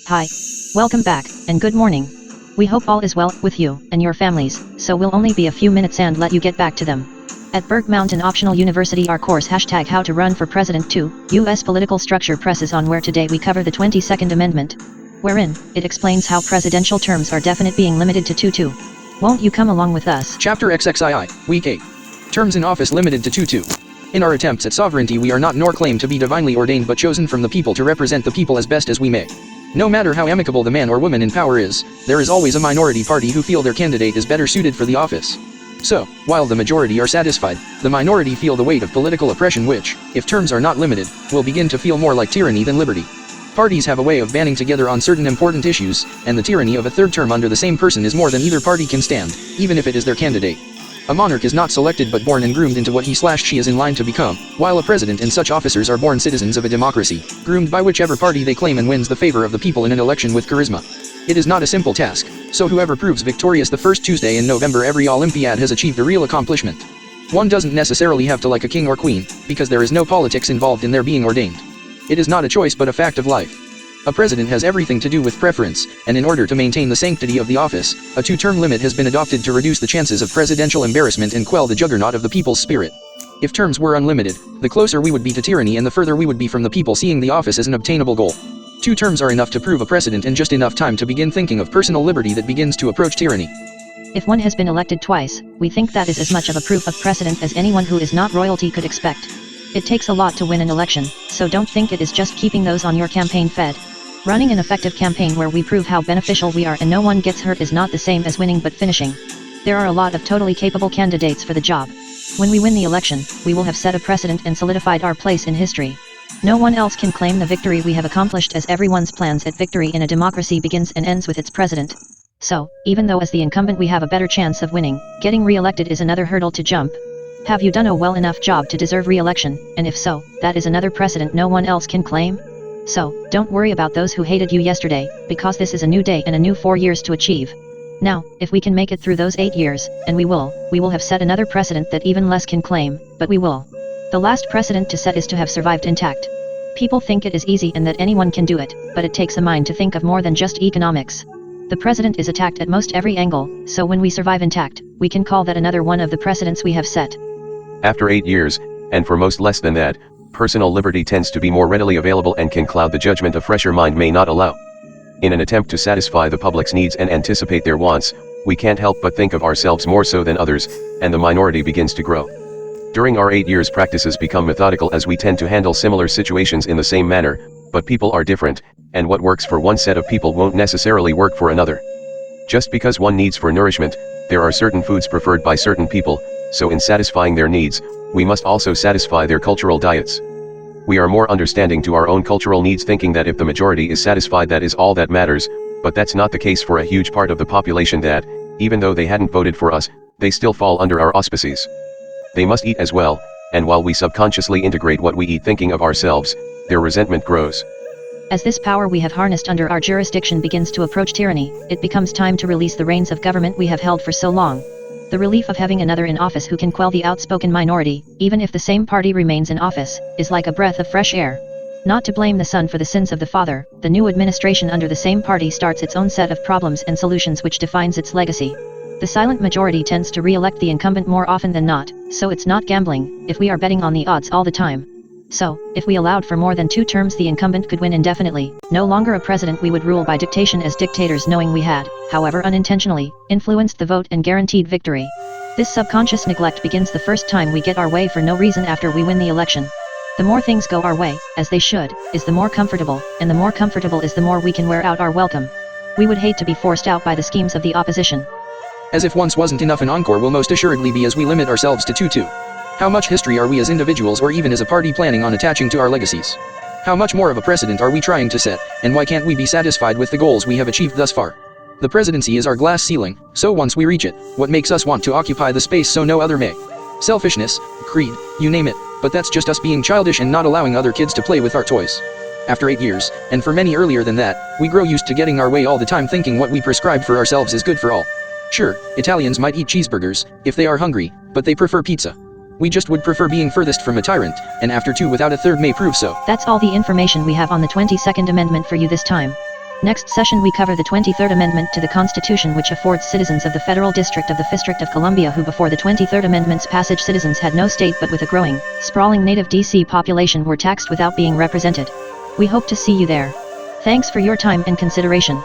Hi. Welcome back, and good morning. We hope all is well with you and your families, so we'll only be a few minutes and let you get back to them. At Berg Mountain Optional University, our course #How to Run for President 2, U.S. Political Structure presses on, where today we cover the 22nd Amendment, wherein it explains how presidential terms are definite, being limited to 2. Won't you come along with us? Chapter XXII, Week 8. Terms in office limited to 2. In our attempts at sovereignty, we are not nor claim to be divinely ordained, but chosen from the people to represent the people as best as we may. No matter how amicable the man or woman in power is, there is always a minority party who feel their candidate is better suited for the office. So, while the majority are satisfied, the minority feel the weight of political oppression which, if terms are not limited, will begin to feel more like tyranny than liberty. Parties have a way of banding together on certain important issues, and the tyranny of a third term under the same person is more than either party can stand, even if it is their candidate. A monarch is not selected but born and groomed into what he/she is in line to become, while a president and such officers are born citizens of a democracy, groomed by whichever party they claim and wins the favor of the people in an election with charisma. It is not a simple task, so whoever proves victorious the first Tuesday in November every Olympiad has achieved a real accomplishment. One doesn't necessarily have to like a king or queen, because there is no politics involved in their being ordained. It is not a choice but a fact of life. A president has everything to do with preference, and in order to maintain the sanctity of the office, a 2-term limit has been adopted to reduce the chances of presidential embarrassment and quell the juggernaut of the people's spirit. If terms were unlimited, the closer we would be to tyranny and the further we would be from the people seeing the office as an obtainable goal. 2 terms are enough to prove a precedent and just enough time to begin thinking of personal liberty that begins to approach tyranny. If one has been elected twice, we think that is as much of a proof of precedent as anyone who is not royalty could expect. It takes a lot to win an election, so don't think it is just keeping those on your campaign fed. Running an effective campaign where we prove how beneficial we are and no one gets hurt is not the same as winning but finishing. There are a lot of totally capable candidates for the job. When we win the election, we will have set a precedent and solidified our place in history. No one else can claim the victory we have accomplished, as everyone's plans at victory in a democracy begins and ends with its president. So, even though as the incumbent we have a better chance of winning, getting re-elected is another hurdle to jump. Have you done a well enough job to deserve re-election, and if so, that is another precedent no one else can claim? So, don't worry about those who hated you yesterday, because this is a new day and a new 4 years to achieve. Now, if we can make it through those 8 years, and we will have set another precedent that even less can claim, but we will. The last precedent to set is to have survived intact. People think it is easy and that anyone can do it, but it takes a mind to think of more than just economics. The president is attacked at most every angle, so when we survive intact, we can call that another one of the precedents we have set. After 8 years, and for most less than that, personal liberty tends to be more readily available and can cloud the judgment a fresher mind may not allow. In an attempt to satisfy the public's needs and anticipate their wants, we can't help but think of ourselves more so than others, and the minority begins to grow. During our 8 years, practices become methodical as we tend to handle similar situations in the same manner, but people are different, and what works for one set of people won't necessarily work for another. Just because one needs for nourishment, there are certain foods preferred by certain people, so in satisfying their needs, we must also satisfy their cultural diets. We are more understanding to our own cultural needs, thinking that if the majority is satisfied, that is all that matters, but that's not the case for a huge part of the population that, even though they hadn't voted for us, they still fall under our auspices. They must eat as well, and while we subconsciously integrate what we eat thinking of ourselves, their resentment grows. As this power we have harnessed under our jurisdiction begins to approach tyranny, it becomes time to release the reins of government we have held for so long. The relief of having another in office who can quell the outspoken minority, even if the same party remains in office, is like a breath of fresh air. Not to blame the son for the sins of the father, the new administration under the same party starts its own set of problems and solutions which defines its legacy. The silent majority tends to re-elect the incumbent more often than not, so it's not gambling, if we are betting on the odds all the time. So, if we allowed for more than 2 terms, the incumbent could win indefinitely. No longer a president, we would rule by dictation as dictators, knowing we had, however unintentionally, influenced the vote and guaranteed victory. This subconscious neglect begins the first time we get our way for no reason after we win the election. The more things go our way, as they should, is the more comfortable, and the more comfortable is the more we can wear out our welcome. We would hate to be forced out by the schemes of the opposition. As if once wasn't enough, an encore will most assuredly be as we limit ourselves to 2. How much history are we as individuals or even as a party planning on attaching to our legacies? How much more of a precedent are we trying to set, and why can't we be satisfied with the goals we have achieved thus far? The presidency is our glass ceiling, so once we reach it, what makes us want to occupy the space so no other may? Selfishness, greed, you name it, but that's just us being childish and not allowing other kids to play with our toys. After 8 years, and for many earlier than that, we grow used to getting our way all the time, thinking what we prescribe for ourselves is good for all. Sure, Italians might eat cheeseburgers, if they are hungry, but they prefer pizza. We just would prefer being furthest from a tyrant, and after 2 without a third may prove so. That's all the information we have on the 22nd Amendment for you this time. Next session we cover the 23rd Amendment to the Constitution, which affords citizens of the Federal District of the District of Columbia who before the 23rd Amendment's passage citizens had no state but with a growing, sprawling native DC population were taxed without being represented. We hope to see you there. Thanks for your time and consideration.